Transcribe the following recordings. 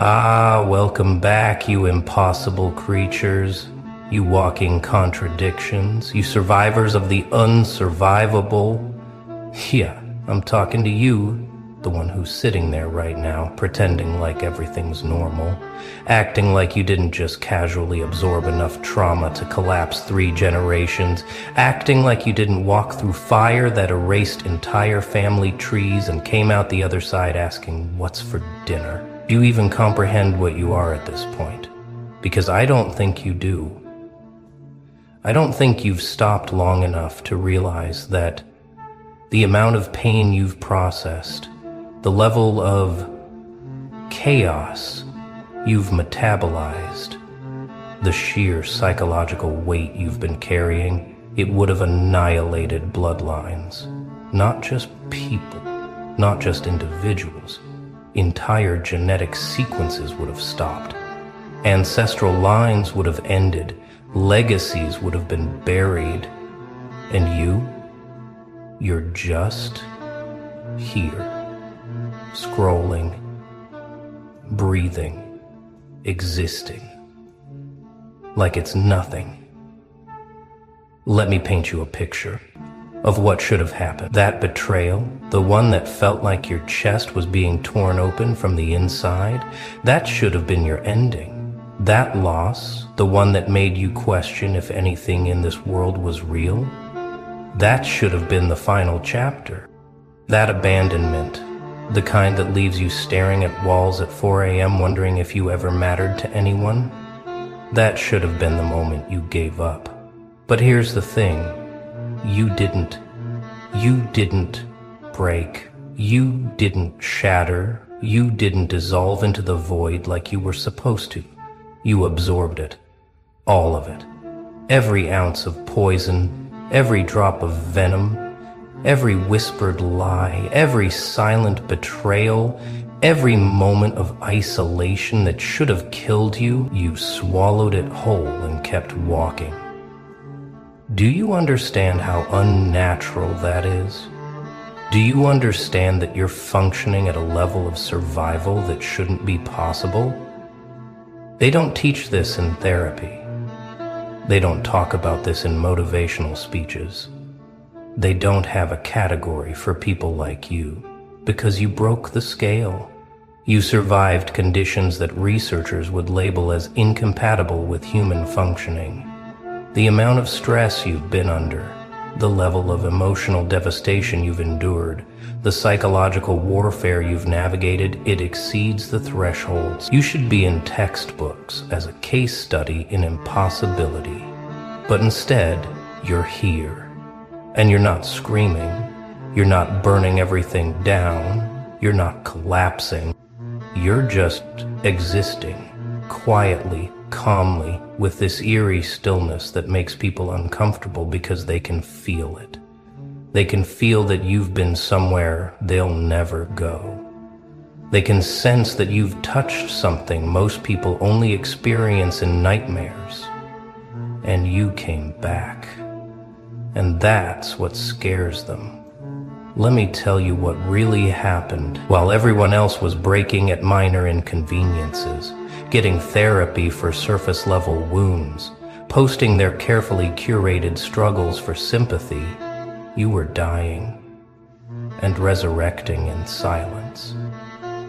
Ah, welcome back, you impossible creatures, you walking contradictions, you survivors of the unsurvivable. Yeah, I'm talking to you, the one who's sitting there right now, pretending like everything's normal, acting like you didn't just casually absorb enough trauma to collapse 3 generations, acting like you didn't walk through fire that erased entire family trees and came out the other side asking, "What's for dinner?" Do you even comprehend what you are at this point? Because I don't think you do. I don't think you've stopped long enough to realize that the amount of pain you've processed, the level of chaos you've metabolized, the sheer psychological weight you've been carrying, it would have annihilated bloodlines. Not just people, not just individuals. Entire genetic sequences would have stopped. Ancestral lines would have ended. Legacies would have been buried. And you're just here, scrolling, breathing, existing, like it's nothing. Let me paint you a picture of what should have happened. That betrayal, the one that felt like your chest was being torn open from the inside, that should have been your ending. That loss, the one that made you question if anything in this world was real, that should have been the final chapter. That abandonment, the kind that leaves you staring at walls at 4 a.m. wondering if you ever mattered to anyone, that should have been the moment you gave up. But here's the thing. You didn't break. You didn't shatter. You didn't dissolve into the void like you were supposed to. You absorbed it. All of it. Every ounce of poison, every drop of venom, every whispered lie, every silent betrayal, every moment of isolation that should have killed you, you swallowed it whole and kept walking. Do you understand how unnatural that is? Do you understand that you're functioning at a level of survival that shouldn't be possible? They don't teach this in therapy. They don't talk about this in motivational speeches. They don't have a category for people like you because you broke the scale. You survived conditions that researchers would label as incompatible with human functioning. The amount of stress you've been under, the level of emotional devastation you've endured, the psychological warfare you've navigated, it exceeds the thresholds. You should be in textbooks as a case study in impossibility. But instead, you're here. And you're not screaming. You're not burning everything down. You're not collapsing. You're just existing, quietly, calmly, with this eerie stillness that makes people uncomfortable because they can feel it. They can feel that you've been somewhere they'll never go. They can sense that you've touched something most people only experience in nightmares. And you came back. And that's what scares them. Let me tell you what really happened while everyone else was breaking at minor inconveniences, getting therapy for surface-level wounds, posting their carefully curated struggles for sympathy. You were dying and resurrecting in silence.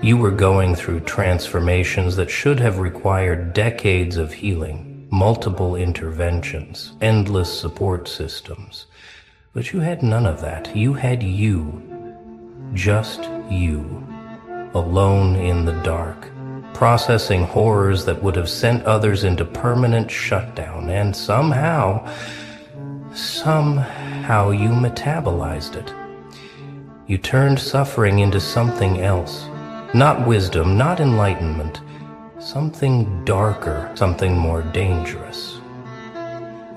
You were going through transformations that should have required decades of healing, multiple interventions, endless support systems. But you had none of that. You had you. Just you. Alone in the dark. Processing horrors that would have sent others into permanent shutdown, and somehow you metabolized it. You turned suffering into something else. Not wisdom, not enlightenment. Something darker, something more dangerous.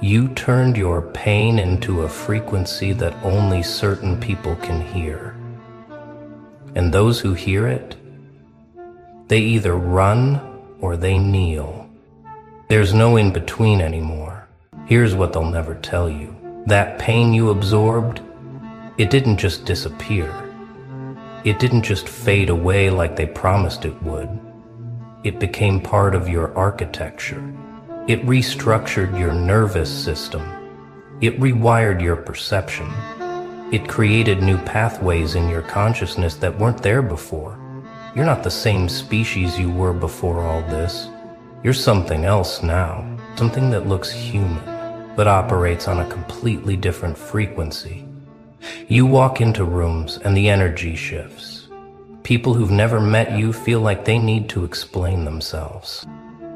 You turned your pain into a frequency that only certain people can hear. And those who hear it, they either run or they kneel. There's no in between anymore. Here's what they'll never tell you. That pain you absorbed, it didn't just disappear. It didn't just fade away like they promised it would. It became part of your architecture. It restructured your nervous system. It rewired your perception. It created new pathways in your consciousness that weren't there before. You're not the same species you were before all this. You're something else now, something that looks human, but operates on a completely different frequency. You walk into rooms and the energy shifts. People who've never met you feel like they need to explain themselves.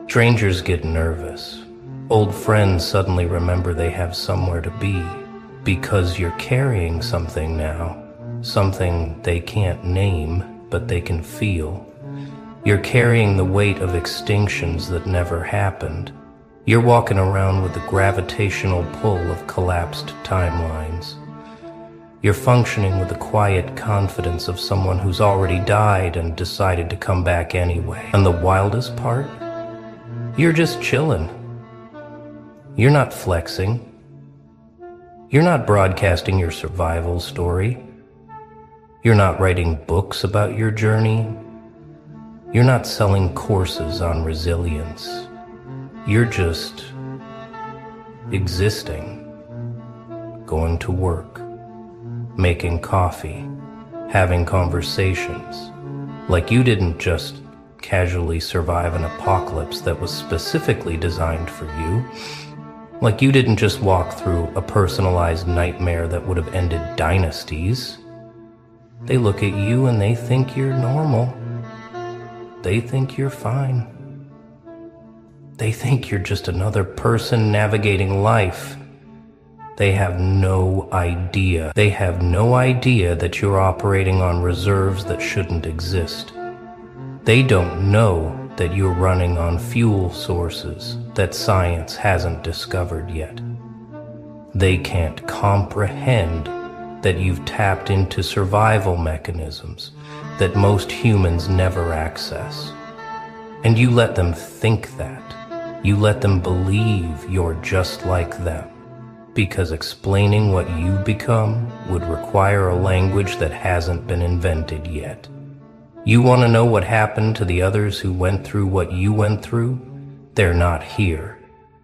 Strangers get nervous. Old friends suddenly remember they have somewhere to be, because you're carrying something now, something they can't name, but they can feel. You're carrying the weight of extinctions that never happened. You're walking around with the gravitational pull of collapsed timelines. You're functioning with the quiet confidence of someone who's already died and decided to come back anyway. And the wildest part? You're just chilling. You're not flexing. You're not broadcasting your survival story. You're not writing books about your journey. You're not selling courses on resilience. You're just existing, going to work, making coffee, having conversations, like you didn't just casually survive an apocalypse that was specifically designed for you, like you didn't just walk through a personalized nightmare that would have ended dynasties. They look at you and they think you're normal. They think you're fine. They think you're just another person navigating life. They have no idea. They have no idea that you're operating on reserves that shouldn't exist. They don't know that you're running on fuel sources that science hasn't discovered yet. They can't comprehend that you've tapped into survival mechanisms that most humans never access. And you let them think that. You let them believe you're just like them. Because explaining what you become would require a language that hasn't been invented yet. You want to know what happened to the others who went through what you went through? They're not here.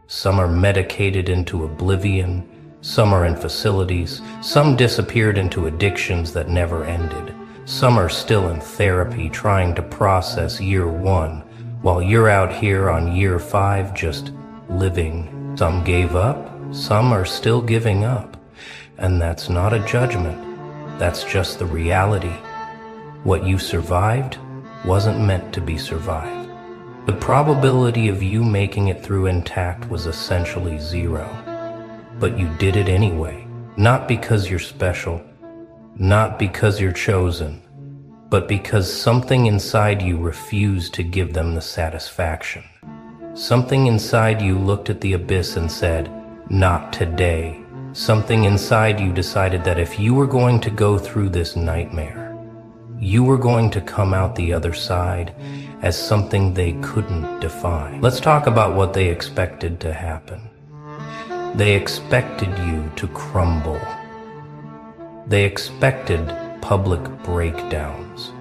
Some are medicated into oblivion. Some are in facilities. Some disappeared into addictions that never ended. Some are still in therapy trying to process year 1, while you're out here on year 5 just living. Some gave up. Some are still giving up. And that's not a judgment. That's just the reality. What you survived wasn't meant to be survived. The probability of you making it through intact was essentially 0. But you did it anyway. Not because you're special. Not because you're chosen. But because something inside you refused to give them the satisfaction. Something inside you looked at the abyss and said, "Not today." Something inside you decided that if you were going to go through this nightmare, you were going to come out the other side as something they couldn't define. Let's talk about what they expected to happen. They expected you to crumble. They expected public breakdowns.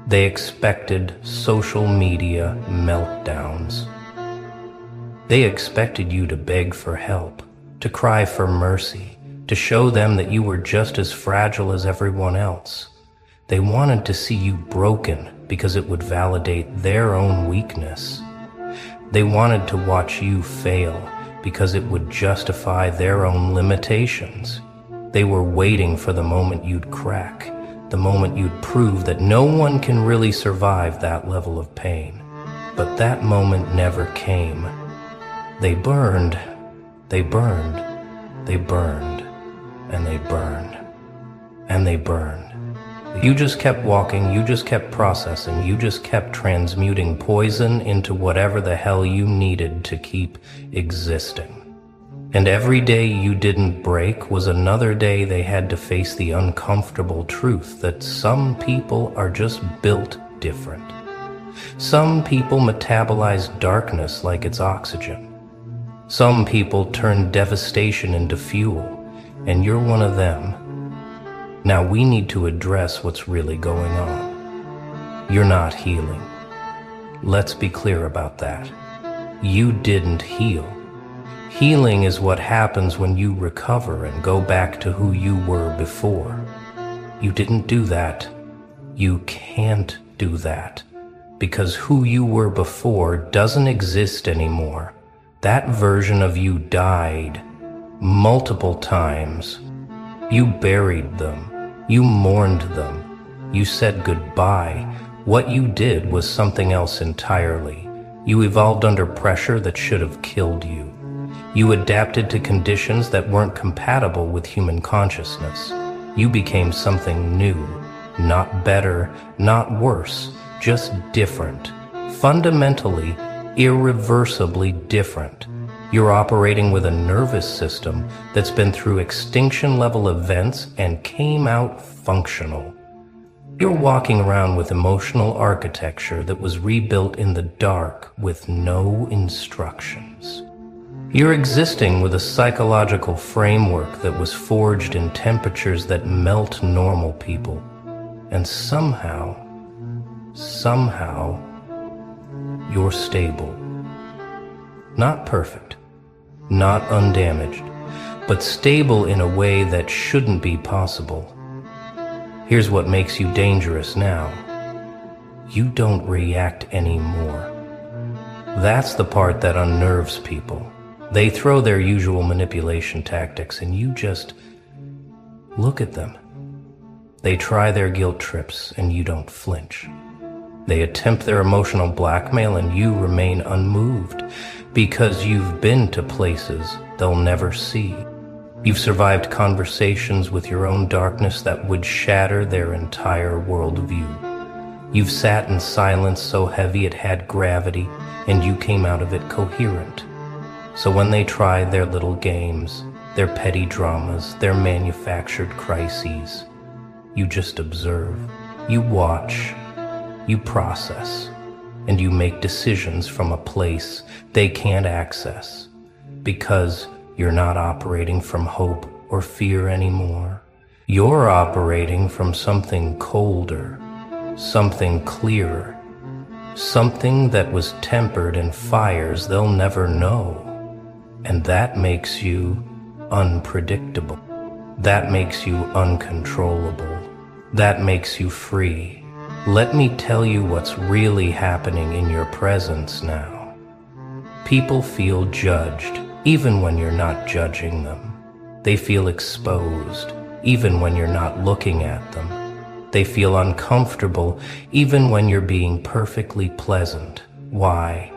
They expected social media meltdowns. They expected you to beg for help, to cry for mercy, to show them that you were just as fragile as everyone else. They wanted to see you broken because it would validate their own weakness. They wanted to watch you fail because it would justify their own limitations. They were waiting for the moment you'd crack, the moment you'd prove that no one can really survive that level of pain. But that moment never came. They burned, they burned, they burned, and they burned, and they burned. You just kept walking, you just kept processing, you just kept transmuting poison into whatever the hell you needed to keep existing. And every day you didn't break was another day they had to face the uncomfortable truth that some people are just built different. Some people metabolize darkness like it's oxygen. Some people turn devastation into fuel, and you're one of them. Now we need to address what's really going on. You're not healing. Let's be clear about that. You didn't heal. Healing is what happens when you recover and go back to who you were before. You didn't do that. You can't do that. Because who you were before doesn't exist anymore. That version of you died multiple times. You buried them. You mourned them. You said goodbye. What you did was something else entirely. You evolved under pressure that should have killed you. You adapted to conditions that weren't compatible with human consciousness. You became something new, not better, not worse, just different. Fundamentally, irreversibly different. You're operating with a nervous system that's been through extinction-level events and came out functional. You're walking around with emotional architecture that was rebuilt in the dark with no instructions. You're existing with a psychological framework that was forged in temperatures that melt normal people. And somehow, you're stable. Not perfect, not undamaged, but stable in a way that shouldn't be possible. Here's what makes you dangerous now. You don't react anymore. That's the part that unnerves people. They throw their usual manipulation tactics and you just look at them. They try their guilt trips and you don't flinch. They attempt their emotional blackmail and you remain unmoved because you've been to places they'll never see. You've survived conversations with your own darkness that would shatter their entire worldview. You've sat in silence so heavy it had gravity, and you came out of it coherent. So when they try their little games, their petty dramas, their manufactured crises, you just observe, you watch, you process, and you make decisions from a place they can't access, because you're not operating from hope or fear anymore. You're operating from something colder, something clearer, something that was tempered in fires they'll never know. And that makes you unpredictable. That makes you uncontrollable. That makes you free. Let me tell you what's really happening in your presence now. People feel judged, even when you're not judging them. They feel exposed, even when you're not looking at them. They feel uncomfortable, even when you're being perfectly pleasant. Why?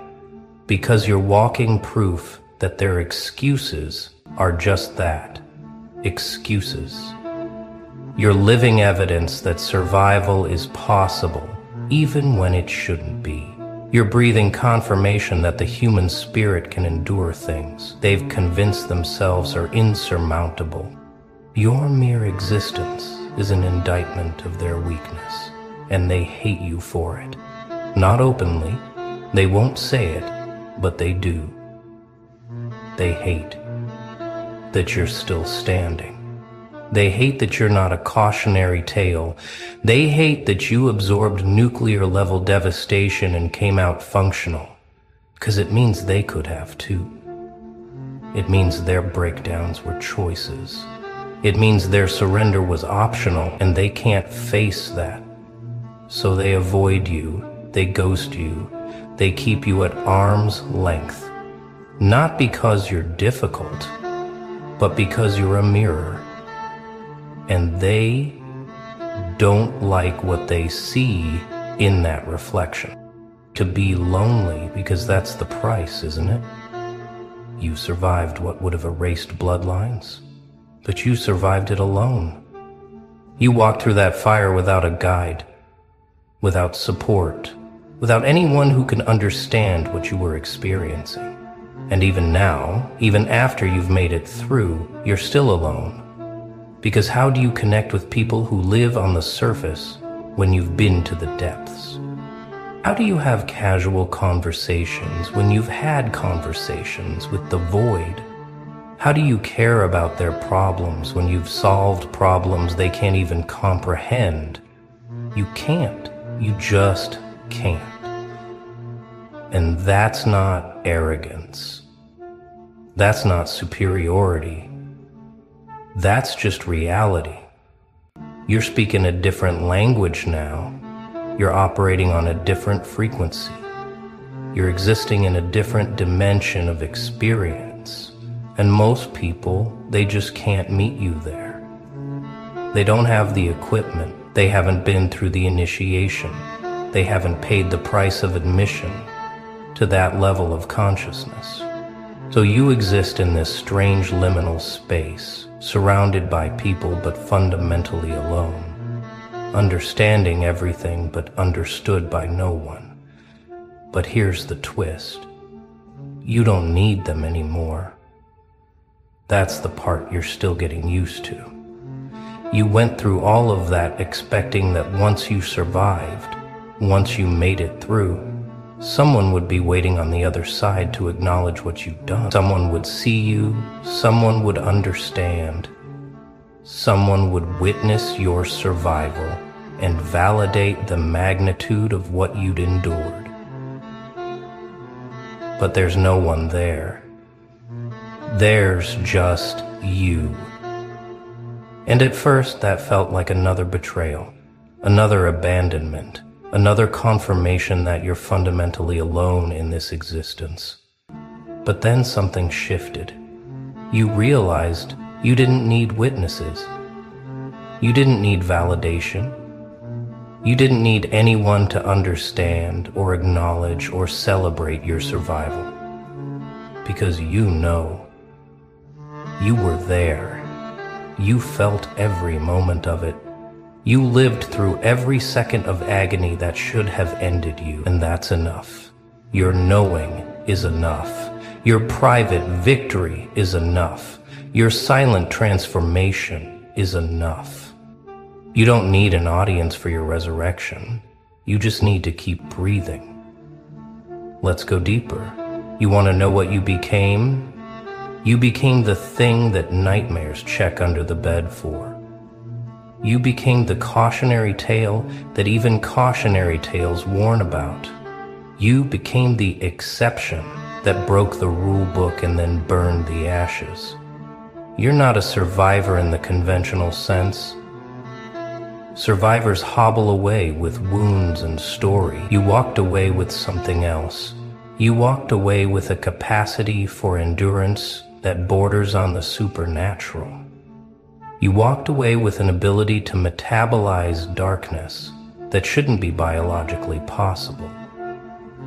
Because you're walking proof that their excuses are just that, excuses. You're living evidence that survival is possible, even when it shouldn't be. You're breathing confirmation that the human spirit can endure things they've convinced themselves are insurmountable. Your mere existence is an indictment of their weakness, and they hate you for it. Not openly, they won't say it, but they do. They hate that you're still standing. They hate that you're not a cautionary tale. They hate that you absorbed nuclear-level devastation and came out functional, because it means they could have too. It means their breakdowns were choices. It means their surrender was optional, and they can't face that. So they avoid you, they ghost you, they keep you at arm's length. Not because you're difficult, but because you're a mirror. And they don't like what they see in that reflection. To be lonely, because that's the price, isn't it? You survived what would have erased bloodlines, but you survived it alone. You walked through that fire without a guide, without support, without anyone who can understand what you were experiencing. And even now, even after you've made it through, you're still alone. Because how do you connect with people who live on the surface when you've been to the depths? How do you have casual conversations when you've had conversations with the void? How do you care about their problems when you've solved problems they can't even comprehend? You can't. You just can't. And that's not arrogance. That's not superiority. That's just reality. You're speaking a different language now. You're operating on a different frequency. You're existing in a different dimension of experience. And most people, they just can't meet you there. They don't have the equipment. They haven't been through the initiation. They haven't paid the price of admission to that level of consciousness. So you exist in this strange liminal space, surrounded by people but fundamentally alone, understanding everything but understood by no one. But here's the twist. You don't need them anymore. That's the part you're still getting used to. You went through all of that expecting that once you survived, once you made it through, someone would be waiting on the other side to acknowledge what you've done. Someone would see you, someone would understand, someone would witness your survival and validate the magnitude of what you'd endured. But there's no one there. There's just you. And at first that felt like another betrayal, another abandonment, another confirmation that you're fundamentally alone in this existence. But then something shifted. You realized you didn't need witnesses. You didn't need validation. You didn't need anyone to understand or acknowledge or celebrate your survival. Because you know. You were there. You felt every moment of it. You lived through every second of agony that should have ended you, and that's enough. Your knowing is enough. Your private victory is enough. Your silent transformation is enough. You don't need an audience for your resurrection. You just need to keep breathing. Let's go deeper. You want to know what you became? You became the thing that nightmares check under the bed for. You became the cautionary tale that even cautionary tales warn about. You became the exception that broke the rule book and then burned the ashes. You're not a survivor in the conventional sense. Survivors hobble away with wounds and story. You walked away with something else. You walked away with a capacity for endurance that borders on the supernatural. You walked away with an ability to metabolize darkness that shouldn't be biologically possible.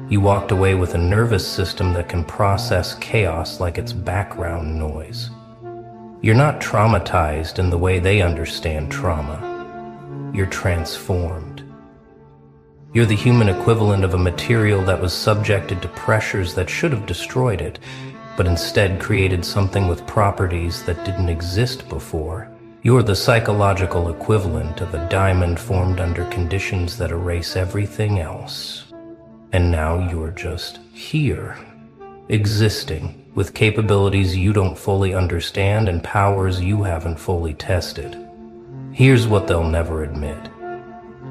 You walked away with a nervous system that can process chaos like it's background noise. You're not traumatized in the way they understand trauma. You're transformed. You're the human equivalent of a material that was subjected to pressures that should have destroyed it, but instead created something with properties that didn't exist before. You're the psychological equivalent of a diamond formed under conditions that erase everything else. And now you're just here, existing, with capabilities you don't fully understand and powers you haven't fully tested. Here's what they'll never admit.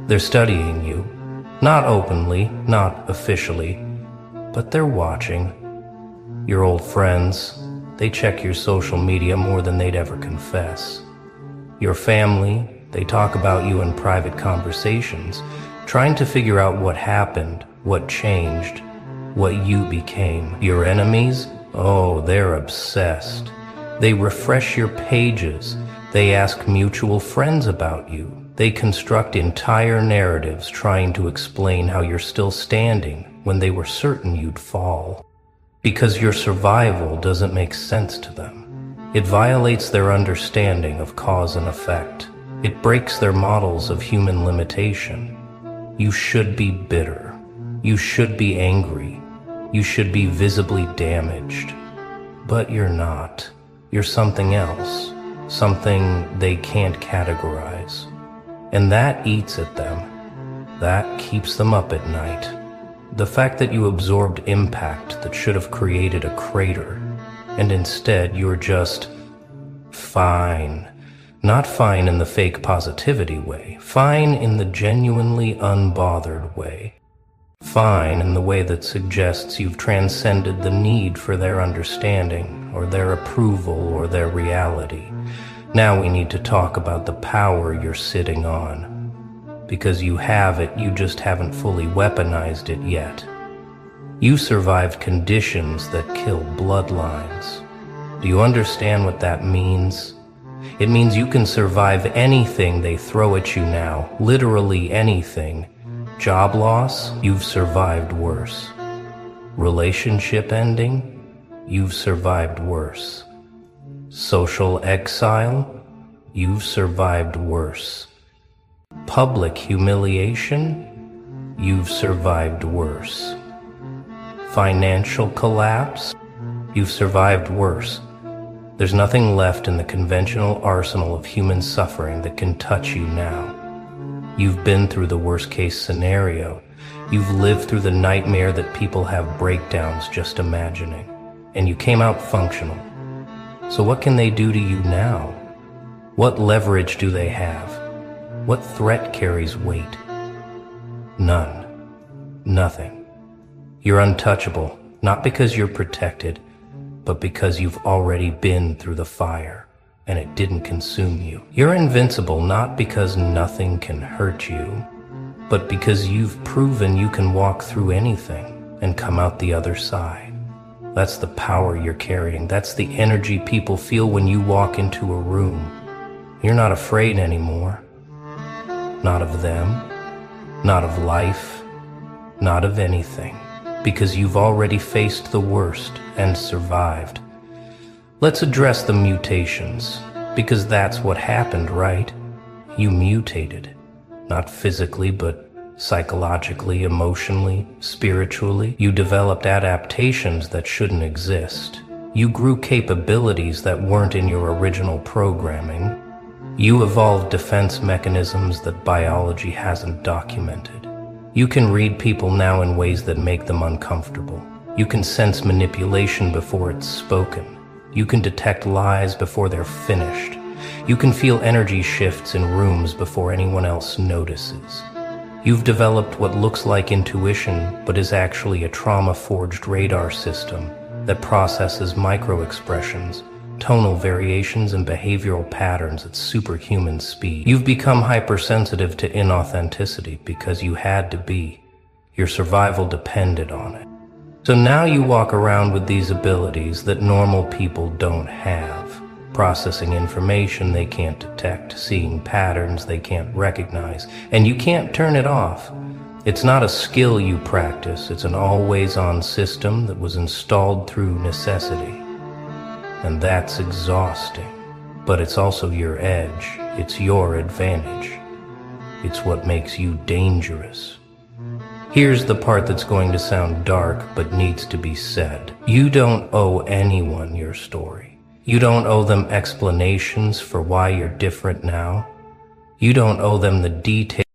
They're studying you, not openly, not officially, but they're watching. Your old friends, they check your social media more than they'd ever confess. Your family, they talk about you in private conversations, trying to figure out what happened, what changed, what you became. Your enemies, oh, they're obsessed. They refresh your pages. They ask mutual friends about you. They construct entire narratives trying to explain how you're still standing when they were certain you'd fall. Because your survival doesn't make sense to them. It violates their understanding of cause and effect. It breaks their models of human limitation. You should be bitter. You should be angry. You should be visibly damaged. But you're not. You're something else. Something they can't categorize. And that eats at them. That keeps them up at night. The fact that you absorbed impact that should have created a crater, and instead you're just fine. Not fine in the fake positivity way, fine in the genuinely unbothered way. Fine in the way that suggests you've transcended the need for their understanding, or their approval, or their reality. Now we need to talk about the power you're sitting on. Because you have it, you just haven't fully weaponized it yet. You survived conditions that kill bloodlines. Do you understand what that means? It means you can survive anything they throw at you now, literally anything. Job loss, you've survived worse. Relationship ending, you've survived worse. Social exile, you've survived worse. Public humiliation, you've survived worse. Financial collapse, you've survived worse. There's nothing left in the conventional arsenal of human suffering that can touch you now. You've been through the worst-case scenario. You've lived through the nightmare that people have breakdowns just imagining. And you came out functional. So what can they do to you now? What leverage do they have? What threat carries weight? None. Nothing. You're untouchable, not because you're protected, but because you've already been through the fire. And it didn't consume you. You're invincible not because nothing can hurt you, but because you've proven you can walk through anything and come out the other side. That's the power you're carrying. That's the energy people feel when you walk into a room. You're not afraid anymore. Not of them, not of life, not of anything, because you've already faced the worst and survived. Let's address the mutations, because that's what happened, right? You mutated. Not physically, but psychologically, emotionally, spiritually. You developed adaptations that shouldn't exist. You grew capabilities that weren't in your original programming. You evolved defense mechanisms that biology hasn't documented. You can read people now in ways that make them uncomfortable. You can sense manipulation before it's spoken. You can detect lies before they're finished. You can feel energy shifts in rooms before anyone else notices. You've developed what looks like intuition, but is actually a trauma-forged radar system that processes micro-expressions, tonal variations, and behavioral patterns at superhuman speed. You've become hypersensitive to inauthenticity because you had to be. Your survival depended on it. So now you walk around with these abilities that normal people don't have. Processing information they can't detect, seeing patterns they can't recognize, and you can't turn it off. It's not a skill you practice, it's an always-on system that was installed through necessity. And that's exhausting. But it's also your edge, it's your advantage. It's what makes you dangerous. Here's the part that's going to sound dark, but needs to be said. You don't owe anyone your story. You don't owe them explanations for why you're different now. You don't owe them the details